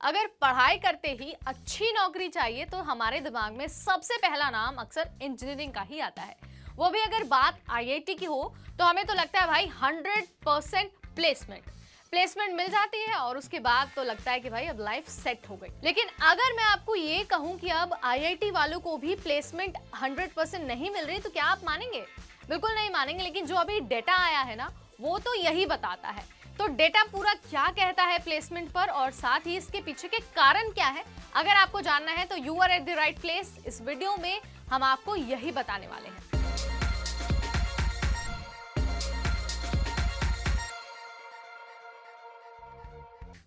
अगर पढ़ाई करते ही अच्छी नौकरी चाहिए तो हमारे दिमाग में सबसे पहला नाम अक्सर इंजीनियरिंग का ही आता है। वो भी अगर बात आईआईटी की हो तो हमें तो लगता है भाई 100% प्लेसमेंट प्लेसमेंट मिल जाती है और उसके बाद तो लगता है कि भाई अब लाइफ सेट हो गई। लेकिन अगर मैं आपको ये कहूं कि अब आईआईटी वालों को भी प्लेसमेंट 100% नहीं मिल रही तो क्या आप मानेंगे? बिल्कुल नहीं मानेंगे। लेकिन जो अभी डेटा आया है ना वो तो यही बताता है। तो डेटा पूरा क्या कहता है प्लेसमेंट पर और साथ ही इसके पीछे के कारण क्या है, अगर आपको जानना है तो you are at the right place. इस वीडियो में हम आपको यही बताने वाले हैं।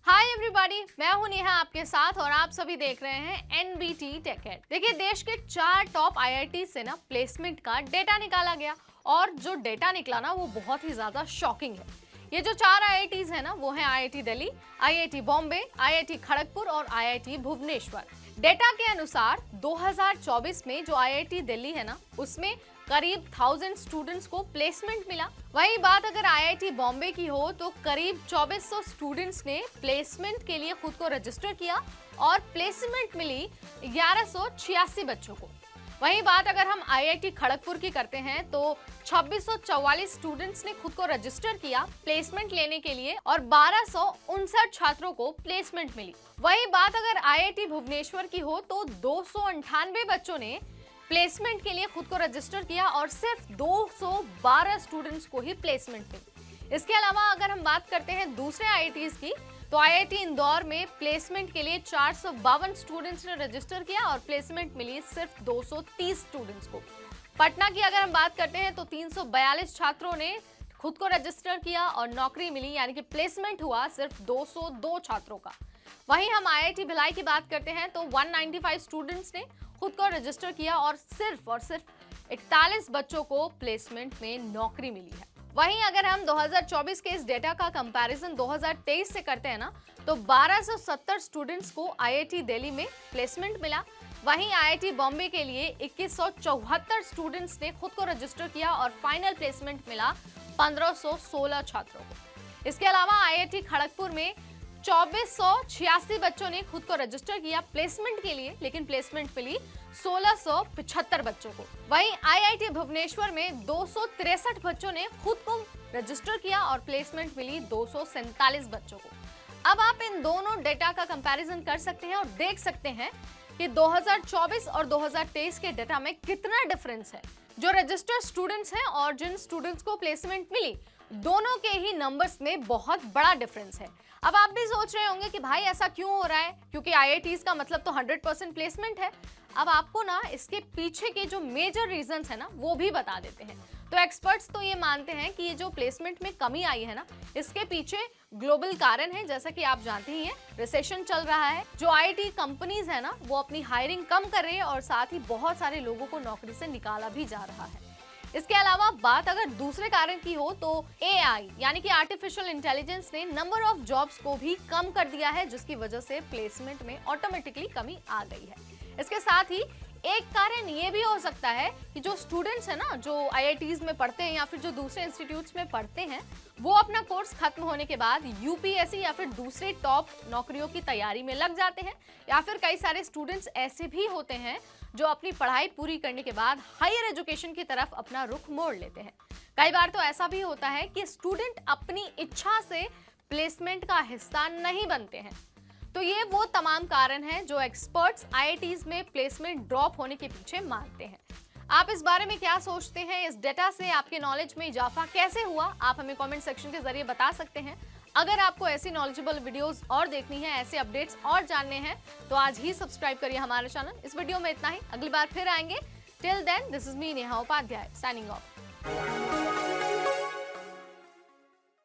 हाय एवरीबॉडी, मैं हूं नेहा आपके साथ और आप सभी देख रहे हैं एनबीटी टेकएड। देखिए, देश के 4 टॉप आईआईटी से ना प्लेसमेंट का डेटा निकाला गया और जो डेटा निकला ना वो बहुत ही ज्यादा शॉकिंग है। ये जो 4 आईआईटीज है ना वो है IIT Delhi, IIT Bombay, IIT Kharagpur और आईआईटी भुवनेश्वर। डेटा के अनुसार 2024 में जो आईआईटी दिल्ली है ना उसमें करीब 1000 स्टूडेंट्स को प्लेसमेंट मिला। वही बात अगर आईआईटी बॉम्बे की हो तो करीब 2400 स्टूडेंट्स ने प्लेसमेंट के लिए खुद को रजिस्टर किया और प्लेसमेंट मिली 1186 बच्चों को। वही बात अगर हम आईआईटी खड़गपुर की करते हैं तो 2644 स्टूडेंट्स ने खुद को रजिस्टर किया प्लेसमेंट लेने के लिए और 1259 छात्रों को प्लेसमेंट मिली। वही बात अगर आईआईटी भुवनेश्वर की हो तो 298 बच्चों ने प्लेसमेंट के लिए खुद को रजिस्टर किया और सिर्फ 212 स्टूडेंट्स को ही प्लेसमेंट मिली। इसके अलावा अगर हम बात करते हैं दूसरे आईआईटीज की तो आईआईटी इंदौर में प्लेसमेंट के लिए 452 स्टूडेंट्स ने रजिस्टर किया और प्लेसमेंट मिली सिर्फ 230 स्टूडेंट्स को। पटना की अगर हम बात करते हैं तो 342 छात्रों ने खुद को रजिस्टर किया और नौकरी मिली, यानी कि प्लेसमेंट हुआ सिर्फ 202 छात्रों का। वहीं हम आईआईटी भिलाई की बात करते हैं तो 195 स्टूडेंट्स ने खुद को रजिस्टर किया और सिर्फ 41 बच्चों को प्लेसमेंट में नौकरी मिली है। वहीं अगर हम 2024 के इस डेटा का कंपैरिजन 2023 से करते हैं ना तो 1270 स्टूडेंट्स को आईआईटी दिल्ली में प्लेसमेंट मिला। वहीं आईआईटी बॉम्बे के लिए 2174 स्टूडेंट्स ने खुद को रजिस्टर किया और फाइनल प्लेसमेंट मिला 1516 छात्रों को। इसके अलावा आईआईटी खड़गपुर में 2486 बच्चों ने खुद को रजिस्टर किया प्लेसमेंट के लिए, लेकिन प्लेसमेंट मिली 1675 बच्चों को। वहीं आईआईटी भुवनेश्वर में 263 बच्चों ने खुद को रजिस्टर किया और प्लेसमेंट मिली 247 बच्चों को। अब आप इन दोनों डेटा का कंपैरिजन कर सकते हैं और देख सकते हैं कि 2024 और 2023 के डेटा में कितना डिफरेंस है। जो रजिस्टर्ड स्टूडेंट्स हैं और जिन स्टूडेंट्स को प्लेसमेंट मिली, दोनों के ही नंबर्स में बहुत बड़ा डिफरेंस है। अब आप भी सोच रहे होंगे कि भाई ऐसा क्यों हो रहा है, क्योंकि आईआईटीज का मतलब तो 100% प्लेसमेंट है। अब आपको ना इसके पीछे के जो मेजर रीजंस है ना वो भी बता देते हैं। तो एक्सपर्ट्स तो ये मानते हैं कि ये जो प्लेसमेंट में कमी आई है ना इसके पीछे ग्लोबल कारण है। जैसा कि आप जानते ही हैं, रिसेशन चल रहा है, जो आईटी कंपनीज है ना वो अपनी हायरिंग कम कर रही है और साथ ही बहुत सारे लोगों को नौकरी से निकाला भी जा रहा है। इसके अलावा बात अगर दूसरे कारण की हो तो एआई यानी कि आर्टिफिशियल इंटेलिजेंस ने नंबर ऑफ जॉब्स को भी कम कर दिया है, जिसकी वजह से प्लेसमेंट में ऑटोमेटिकली कमी आ गई है। इसके साथ ही एक कारण ये भी हो सकता है कि जो स्टूडेंट्स है ना जो आईआईटीज में पढ़ते हैं या फिर जो दूसरे इंस्टीट्यूट्स में पढ़ते हैं वो अपना कोर्स खत्म होने के बाद यूपीएससी या फिर दूसरे टॉप नौकरियों की तैयारी में लग जाते हैं, या फिर कई सारे स्टूडेंट्स ऐसे भी होते हैं जो अपनी पढ़ाई पूरी करने के बाद हायर एजुकेशन की तरफ अपना रुख मोड़ लेते हैं। कई बार तो ऐसा भी होता है कि स्टूडेंट अपनी इच्छा से प्लेसमेंट का हिस्सा नहीं बनते हैं। तो ये वो तमाम कारण हैं जो एक्सपर्ट्स आईआईटीज में प्लेसमेंट ड्रॉप होने के पीछे मानते हैं। आप इस बारे में क्या सोचते हैं? इस डेटा से आपके नॉलेज में इजाफा कैसे हुआ? आप हमें कमेंट सेक्शन के जरिए बता सकते हैं। अगर आपको ऐसी नॉलेजेबल वीडियोस और देखनी है, ऐसे अपडेट्स और जानने हैं तो आज ही सब्सक्राइब करिए हमारे चैनल। इस वीडियो में इतना ही, अगली बार फिर आएंगे। Till then, this is me Neha Upadhyay signing of.